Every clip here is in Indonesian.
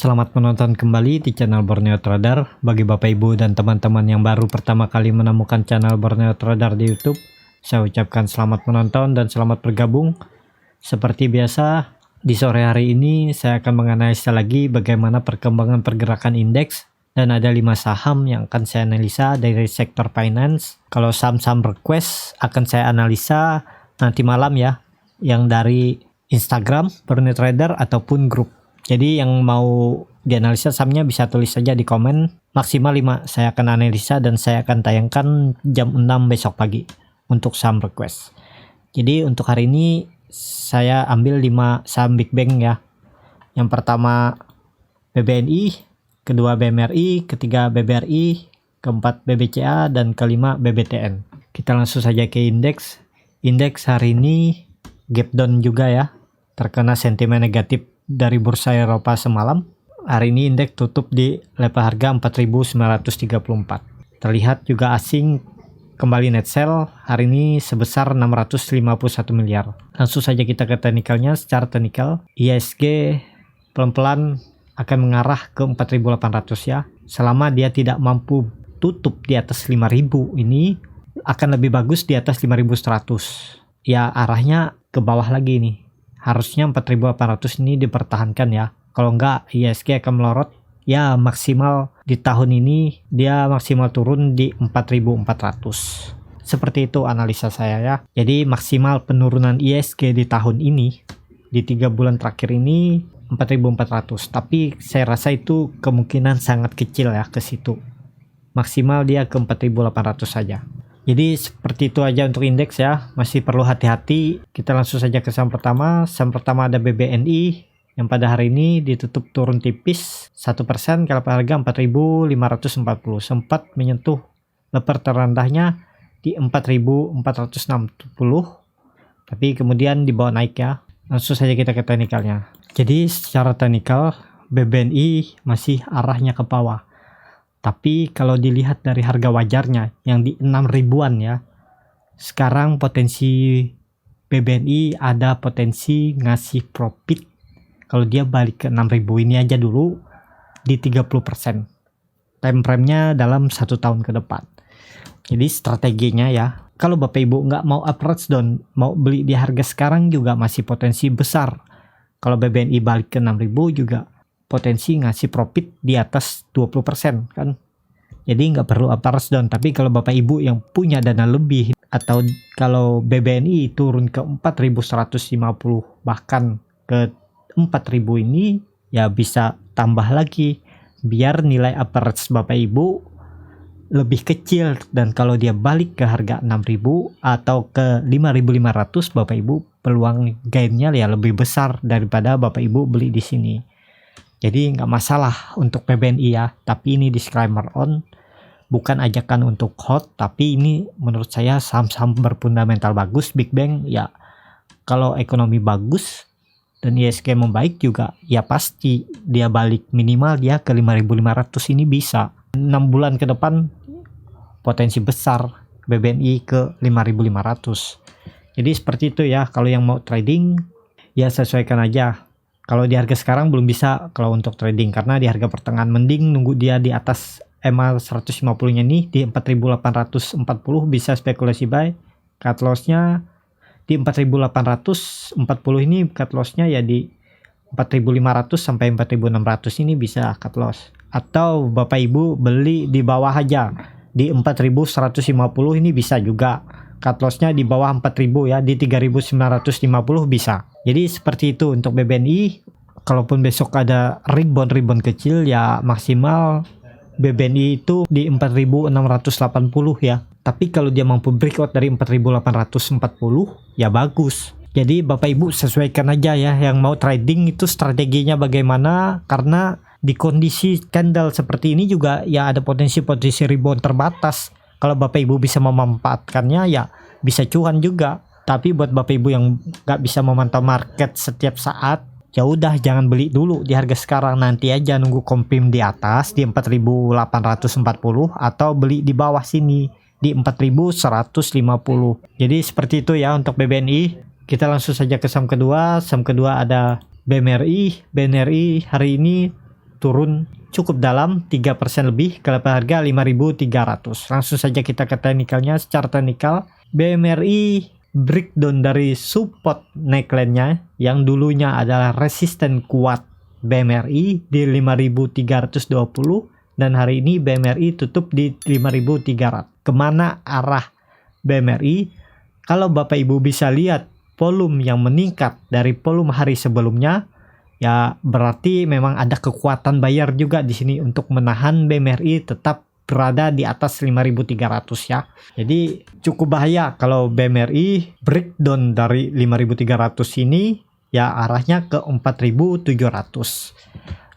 Selamat menonton kembali di channel Borneo Trader. Bagi Bapak Ibu dan teman-teman yang baru pertama kali menemukan channel Borneo Trader di YouTube, saya ucapkan selamat menonton dan selamat bergabung. Seperti biasa, di sore hari ini saya akan menganalisa lagi bagaimana perkembangan pergerakan indeks, dan ada 5 saham yang akan saya analisa dari sektor finance. Kalau saham-saham request akan saya analisa nanti malam ya, yang dari Instagram Borneo Trader ataupun grup. Jadi yang mau dianalisa sahamnya bisa tulis saja di komen. Maksimal 5 saya akan analisa dan saya akan tayangkan jam 6 besok pagi untuk saham request. Jadi untuk hari ini saya ambil 5 saham Big Bang ya. Yang pertama BBNI, kedua BMRI, ketiga BBRI, keempat BBCA, dan kelima BBTN. Kita langsung saja ke indeks. Indeks hari ini gap down juga ya, terkena sentimen negatif dari bursa Eropa semalam. Hari ini indeks tutup di level harga 4.934. Terlihat juga asing kembali net sell hari ini sebesar 651 miliar. Langsung saja kita ke teknikalnya. Secara teknikal, IHSG pelan-pelan akan mengarah ke 4.800 ya. Selama dia tidak mampu tutup di atas 5.000, ini akan lebih bagus di atas 5.100. Ya arahnya ke bawah lagi nih. Harusnya 4.800 ini dipertahankan ya. Kalau enggak, IHSG akan melorot. Ya maksimal di tahun ini dia maksimal turun di 4.400. Seperti itu analisa saya ya. Jadi maksimal penurunan IHSG di tahun ini, di 3 bulan terakhir ini 4.400. Tapi saya rasa itu kemungkinan sangat kecil ya ke situ. Maksimal dia ke 4.800 saja. Jadi seperti itu aja untuk indeks ya, masih perlu hati-hati. Kita langsung saja ke saham pertama. Saham pertama ada BBNI yang pada hari ini ditutup turun tipis 1% ke level harga 4.540. Sempat menyentuh level terendahnya di 4.460, tapi kemudian dibawa naik ya. Langsung saja kita ke teknikalnya. Jadi secara teknikal BBNI masih arahnya ke bawah. Tapi kalau dilihat dari harga wajarnya yang di 6 ribuan ya, sekarang potensi BBNI ada potensi ngasih profit kalau dia balik ke 6.000 ini aja dulu di 30%. Time frame-nya dalam 1 tahun ke depan. Jadi strateginya ya, kalau Bapak Ibu nggak mau average down, mau beli di harga sekarang juga masih potensi besar. Kalau BBNI balik ke 6.000 juga potensi ngasih profit di atas 20% kan. Jadi nggak perlu average down. Tapi kalau Bapak Ibu yang punya dana lebih, atau kalau BBNI turun ke 4.150 bahkan ke 4.000 ini, ya bisa tambah lagi biar nilai average Bapak Ibu lebih kecil. Dan kalau dia balik ke harga 6.000 atau ke 5.500, Bapak Ibu peluang gainnya ya lebih besar daripada Bapak Ibu beli di sini. Jadi nggak masalah untuk BBNI ya, tapi ini disclaimer on, bukan ajakan untuk hold, tapi ini menurut saya saham-saham berfundamental bagus. Big Bang ya, kalau ekonomi bagus dan IHSG membaik juga, ya pasti dia balik minimal dia ke 5.500 ini bisa. 6 bulan ke depan potensi besar BBNI ke 5.500. Jadi seperti itu ya, kalau yang mau trading ya sesuaikan aja. Kalau di harga sekarang belum bisa kalau untuk trading, karena di harga pertengahan mending nunggu dia di atas EMA 150 nya nih di 4.840 bisa spekulasi buy. Cut loss-nya di 4.840 ini, cut loss-nya ya di 4.500 sampai 4.600 ini bisa cut loss. Atau Bapak Ibu beli di bawah aja di 4.150 ini bisa juga. Cut loss-nya di bawah 4.000 ya, di 3.950 bisa. Jadi seperti itu untuk BBNI. Kalaupun besok ada rebound kecil ya maksimal BBNI itu di 4.680 ya. Tapi kalau dia mampu breakout dari 4.840 ya bagus. Jadi Bapak Ibu sesuaikan aja ya, yang mau trading itu strateginya bagaimana, karena di kondisi candle seperti ini juga ya ada potensi rebound terbatas. Kalau Bapak Ibu bisa memanfaatkannya ya bisa cuan juga. Tapi buat Bapak Ibu yang nggak bisa memantau market setiap saat, ya udah jangan beli dulu di harga sekarang, nanti aja nunggu confirm di atas di 4.840 atau beli di bawah sini di 4.150. Jadi seperti itu ya untuk BBNI. Kita langsung saja ke saham kedua. Saham kedua ada BMRI. BMRI hari ini turun cukup dalam 3% lebih ke level harga 5.300. Langsung saja kita ke teknikalnya. Secara teknikal BMRI breakdown dari support neckline-nya yang dulunya adalah resisten kuat BMRI di 5.320 dan hari ini BMRI tutup di 5.300. Kemana arah BMRI? Kalau Bapak Ibu bisa lihat volume yang meningkat dari volume hari sebelumnya, ya berarti memang ada kekuatan buyer juga di sini untuk menahan BMRI tetap berada di atas 5.300 ya. Jadi cukup bahaya kalau BMRI breakdown dari 5.300 ini ya arahnya ke 4.700.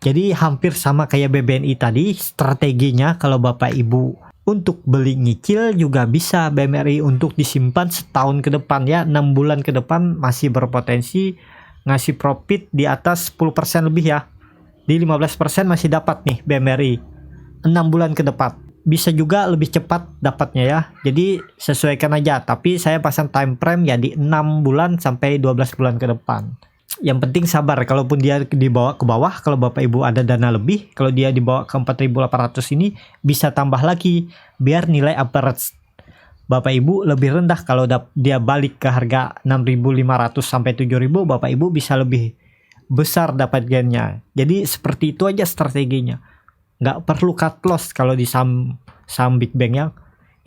Jadi hampir sama kayak BBNI tadi, strateginya kalau Bapak Ibu untuk beli nyicil juga bisa BMRI untuk disimpan setahun ke depan ya, 6 bulan ke depan masih berpotensi ngasih profit di atas 10% lebih ya. Di 15% masih dapat nih BMRI 6 bulan ke depan. Bisa juga lebih cepat dapatnya ya. Jadi sesuaikan aja, tapi saya pasang time frame ya di 6 bulan sampai 12 bulan ke depan. Yang penting sabar, kalaupun dia dibawa ke bawah, kalau Bapak Ibu ada dana lebih, kalau dia dibawa ke 4.800 ini bisa tambah lagi biar nilai average Bapak Ibu lebih rendah. Kalau dia balik ke harga 6.500 sampai 7.000, Bapak Ibu bisa lebih besar dapat gainnya. Jadi seperti itu aja strateginya. Nggak perlu cut loss kalau di saham big bank ya.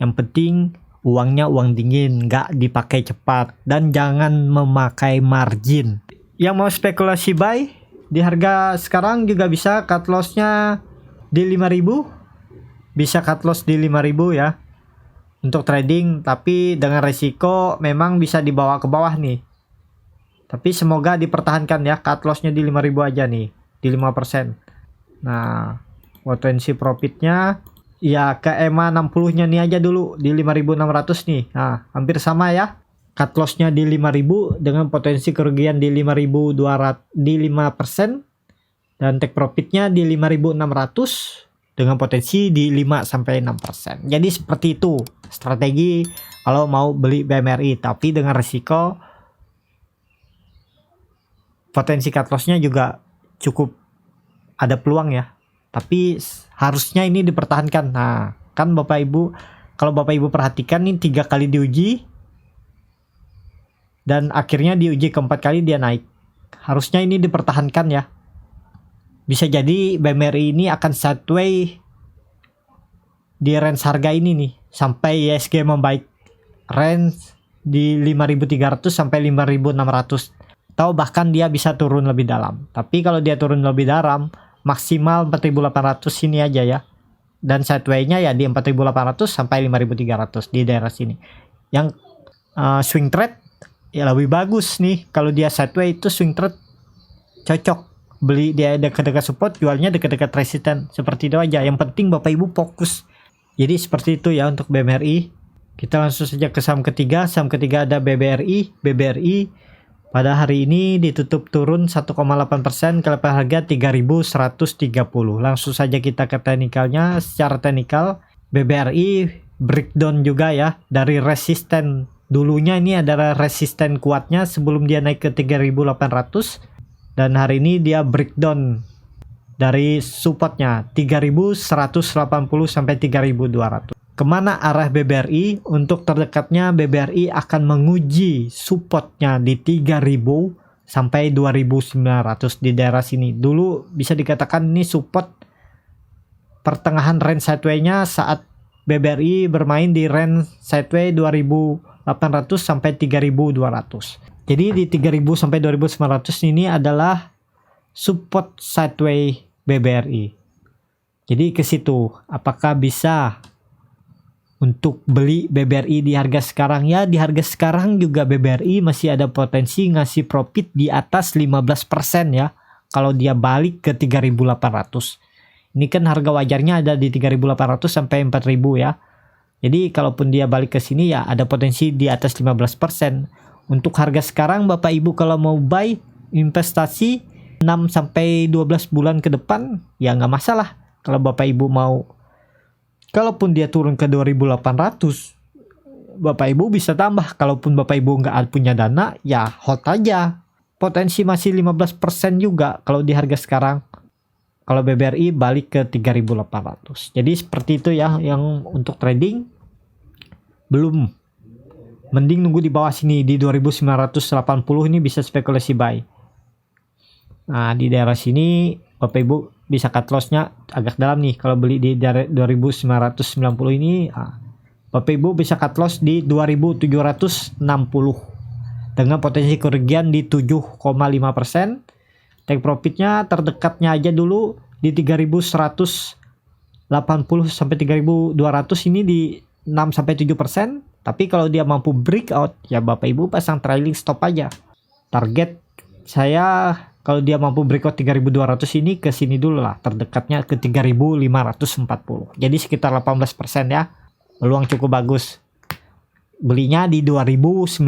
Yang penting uangnya uang dingin, nggak dipakai cepat, dan jangan memakai margin. Yang mau spekulasi buy di harga sekarang juga bisa cut lossnya di 5.000, bisa cut loss di 5.000 ya untuk trading, tapi dengan resiko memang bisa dibawa ke bawah nih. Tapi semoga dipertahankan ya, cut lossnya di 5.000 aja nih, di 5%. Nah, potensi profitnya ya ke EMA 60 nya nih aja dulu di 5.600 nih. Nah, hampir sama ya. Cut lossnya di 5.000 dengan potensi kerugian di 5.200 di 5% dan take profitnya di 5.600 dengan potensi di 5 sampai 6%. Jadi seperti itu strategi kalau mau beli BMRI, tapi dengan risiko potensi cut lossnya juga cukup ada peluang ya. Tapi harusnya ini dipertahankan. Nah, kan Bapak Ibu, kalau Bapak Ibu perhatikan nih 3 kali diuji dan akhirnya diuji keempat kali dia naik. Harusnya ini dipertahankan ya. Bisa jadi BMRI ini akan sideway di range harga ini nih sampai ISG membaik, range di 5.300 sampai 5.600, atau bahkan dia bisa turun lebih dalam. Tapi kalau dia turun lebih dalam maksimal 4.800 sini aja ya, dan sideway-nya ya di 4.800 sampai 5.300 di daerah sini. Yang swing trade ya lebih bagus nih kalau dia sideway, itu swing trade cocok beli dia dekat-dekat support, jualnya dekat-dekat resisten. Seperti itu aja, yang penting Bapak Ibu fokus. Jadi seperti itu ya untuk BMRI. Kita langsung saja ke saham ketiga. Saham ketiga ada BBRI. BBRI pada hari ini ditutup turun 1,8% ke level harga 3.130. Langsung saja kita ke teknikalnya. Secara teknikal BBRI breakdown juga ya dari resisten. Dulunya ini adalah resisten kuatnya sebelum dia naik ke 3.800, dan hari ini dia breakdown dari supportnya 3.180 sampai 3.200. Kemana arah BBRI? Untuk terdekatnya BBRI akan menguji supportnya di 3.000 sampai 2.900 di daerah sini. Dulu bisa dikatakan ini support pertengahan range sideway-nya saat BBRI bermain di range sideway 2.800 sampai 3.200. Jadi di 3.000 sampai 2.900 ini adalah support sideway BBRI. Jadi ke situ, apakah bisa untuk beli BBRI di harga sekarang? Ya, di harga sekarang juga BBRI masih ada potensi ngasih profit di atas 15% ya. Kalau dia balik ke 3.800. Ini kan harga wajarnya ada di 3.800 sampai 4.000 ya. Jadi kalaupun dia balik ke sini ya ada potensi di atas 15%. Untuk harga sekarang Bapak Ibu kalau mau buy investasi 6 sampai 12 bulan ke depan ya nggak masalah. Kalau Bapak Ibu mau, kalaupun dia turun ke 2.800, Bapak Ibu bisa tambah. Kalaupun Bapak Ibu nggak punya dana ya hold aja. Potensi masih 15% juga kalau di harga sekarang. Kalau BBRI balik ke 3.800. Jadi seperti itu ya yang untuk trading. Belum, mending nunggu di bawah sini di 2980 ini bisa spekulasi buy. Nah, di daerah sini Bapak Ibu bisa cut loss-nya agak dalam nih. Kalau beli di daerah 2990 ini, Bapak Ibu bisa cut loss di 2760 dengan potensi kerugian di 7,5%. Take profitnya terdekatnya aja dulu di 3180 sampai 3200 ini di 6 sampai 7%. Tapi kalau dia mampu breakout, ya Bapak Ibu pasang trailing stop aja. Target saya kalau dia mampu breakout 3200 ini ke sini dulu lah, terdekatnya ke 3540. Jadi sekitar 18% ya. Peluang cukup bagus. Belinya di 2980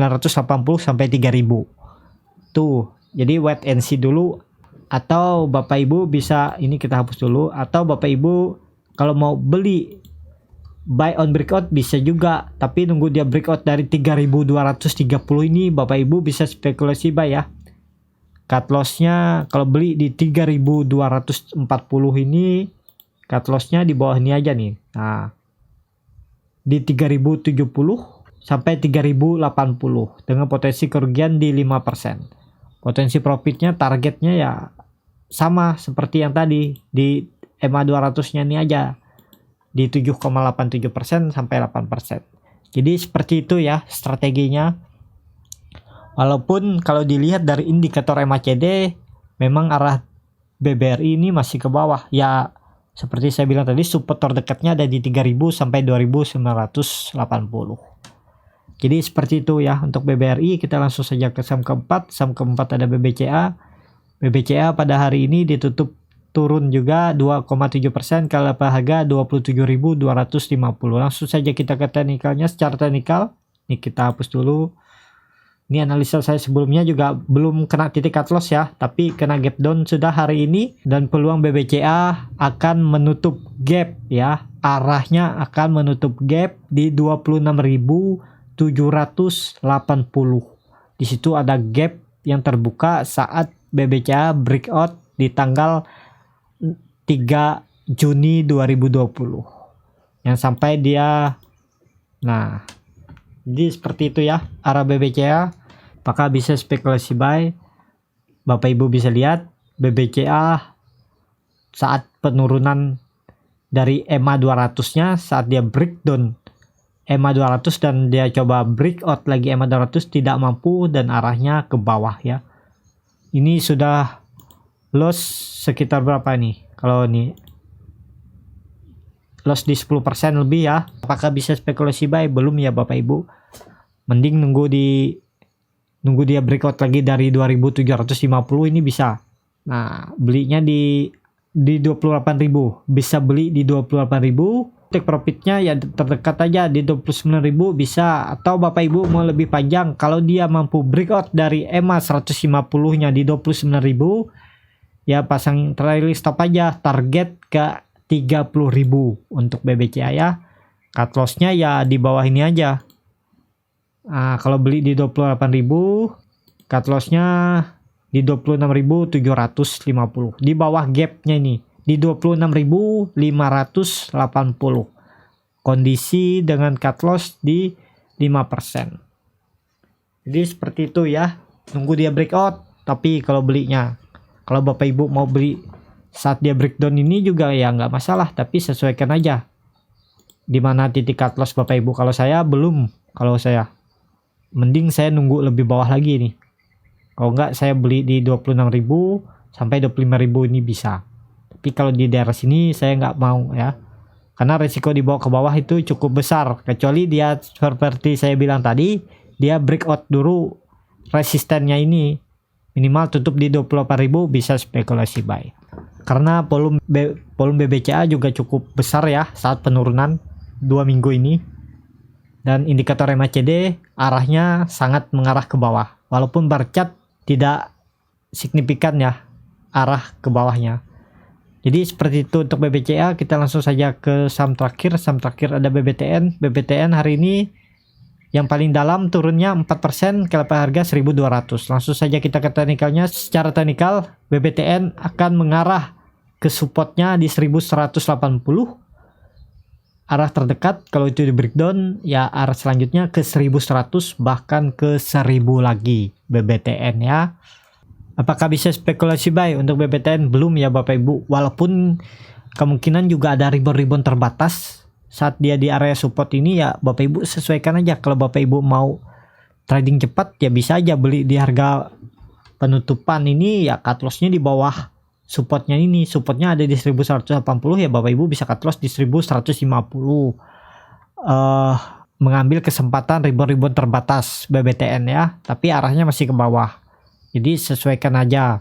sampai 3000. Tuh, jadi wait and see dulu. Atau Bapak Ibu bisa, ini kita hapus dulu, atau Bapak Ibu kalau mau beli buy on breakout bisa juga, tapi nunggu dia breakout dari 3230 ini Bapak Ibu bisa spekulasi buy ya. Cut loss-nya kalau beli di 3240 ini, cut loss-nya di bawah ini aja nih. Nah, di 3070 sampai 3080 dengan potensi kerugian di 5%. Potensi profitnya targetnya ya sama seperti yang tadi di EMA 200-nya ini aja di 7,87% sampai 8%. Jadi seperti itu ya strateginya. Walaupun kalau dilihat dari indikator MACD memang arah BBRI ini masih ke bawah. Ya seperti saya bilang tadi, support terdekatnya ada di 3000 sampai 2980. Jadi seperti itu ya untuk BBRI. Kita langsung saja ke saham keempat. Saham keempat ada BBCA. BBCA pada hari ini ditutup turun juga 2,7%, kalau harga 27.250. Langsung saja kita ke teknikalnya. Secara teknikal, ini kita hapus dulu. Ini analisa saya sebelumnya juga belum kena titik cut loss ya, tapi kena gap down sudah hari ini, dan peluang BBCA akan menutup gap ya. Arahnya akan menutup gap di 26.780. Di situ ada gap yang terbuka saat BBCA breakout di tanggal 3 Juni 2020 yang sampai dia, nah jadi seperti itu ya arah BBCA. Apakah bisa spekulasi buy? Bapak Ibu bisa lihat BBCA saat penurunan dari EMA 200 nya, saat dia breakdown EMA 200 dan dia coba breakout lagi EMA 200 tidak mampu dan arahnya ke bawah ya. Ini sudah loss sekitar berapa nih? Kalau ini loss di 10% lebih ya. Apakah bisa spekulasi buy? Belum ya Bapak Ibu. Mending nunggu dia breakout lagi dari 2750 ini bisa. Nah, belinya di 28.000. Bisa beli di 28.000. Take profitnya ya terdekat aja di 29.000 bisa. Atau Bapak Ibu mau lebih panjang, kalau dia mampu breakout dari EMA 150 nya di 29.000, ya pasang trailing stop aja, target ke 30.000 untuk BBCA ya. Cut loss-nya ya di bawah ini aja. Nah, kalau beli di 28.000, cut loss-nya di 26.750. Di bawah gap-nya ini di 26.580. Kondisi dengan cut loss di 5%. Jadi seperti itu ya. Nunggu dia breakout. Tapi kalau belinya, kalau Bapak Ibu mau beli saat dia breakdown ini juga ya nggak masalah. Tapi sesuaikan aja di mana titik cut loss Bapak Ibu. Kalau saya belum. Kalau saya mending saya nunggu lebih bawah lagi nih. Kalau nggak saya beli di 26.000 sampai 25.000 ini bisa. Tapi kalau di daerah sini saya nggak mau ya, karena resiko dibawa ke bawah itu cukup besar. Kecuali dia seperti saya bilang tadi, dia breakout dulu resistennya ini, minimal tutup di 28.000 bisa spekulasi buy. Karena volume BBCA juga cukup besar ya saat penurunan 2 minggu ini. Dan indikator MACD arahnya sangat mengarah ke bawah. Walaupun bar chart tidak signifikan ya arah ke bawahnya. Jadi seperti itu untuk BBCA. Kita langsung saja ke saham terakhir. Saham terakhir ada BBTN. BBTN hari ini yang paling dalam turunnya 4%, KLP harga 1.200. Langsung saja kita ke teknikalnya. Secara teknikal BBTN akan mengarah ke supportnya di 1180. Arah terdekat kalau itu di breakdown ya arah selanjutnya ke 1100 bahkan ke 1000 lagi BBTN ya. Apakah bisa spekulasi buy untuk BBTN? Belum ya Bapak Ibu, walaupun kemungkinan juga ada rebound terbatas saat dia di area support ini ya. Bapak Ibu sesuaikan aja, kalau Bapak Ibu mau trading cepat ya bisa aja beli di harga penutupan ini ya, cut lossnya di bawah supportnya ini. Supportnya ada di 1180 ya, Bapak Ibu bisa cut loss di 1150. Mengambil kesempatan rebound terbatas BBTN ya, tapi arahnya masih ke bawah, jadi sesuaikan aja.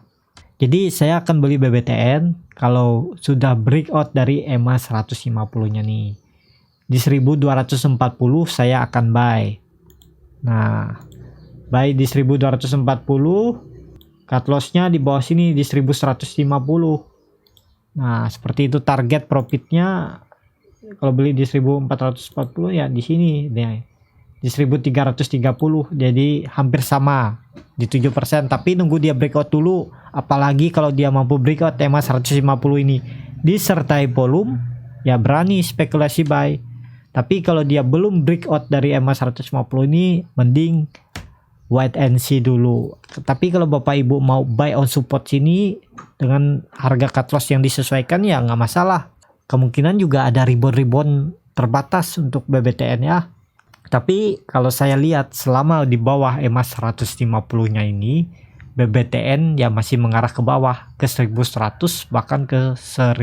Jadi saya akan beli BBTN kalau sudah breakout dari EMA 150 nya nih di 1240 saya akan buy. Nah, buy di 1240, cut lossnya di bawah sini di 1150. Nah, seperti itu target profitnya. Kalau beli di 1440 ya di sini deh, di 1330, jadi hampir sama di 7%, tapi nunggu dia breakout dulu. Apalagi kalau dia mampu breakout EMA 150 ini disertai volume ya berani spekulasi buy. Tapi kalau dia belum breakout dari EMA 150 ini mending wait and see dulu. Tapi kalau Bapak Ibu mau buy on support sini dengan harga cut loss yang disesuaikan ya nggak masalah. Kemungkinan juga ada rebound terbatas untuk BBTN ya. Tapi kalau saya lihat selama di bawah EMA 150 nya ini BBTN ya masih mengarah ke bawah ke 1100 bahkan ke 1000.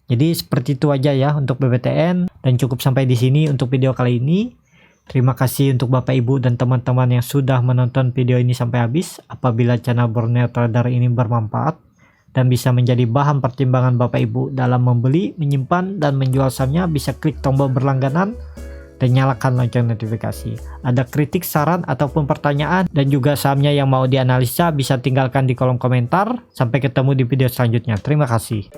Jadi seperti itu aja ya untuk BBTN, dan cukup sampai di sini untuk video kali ini. Terima kasih untuk Bapak Ibu dan teman-teman yang sudah menonton video ini sampai habis. Apabila channel Borneo Trader ini bermanfaat dan bisa menjadi bahan pertimbangan Bapak Ibu dalam membeli, menyimpan, dan menjual sahamnya, bisa klik tombol berlangganan dan nyalakan lonceng notifikasi. Ada kritik, saran, ataupun pertanyaan dan juga sahamnya yang mau dianalisa bisa tinggalkan di kolom komentar. Sampai ketemu di video selanjutnya. Terima kasih.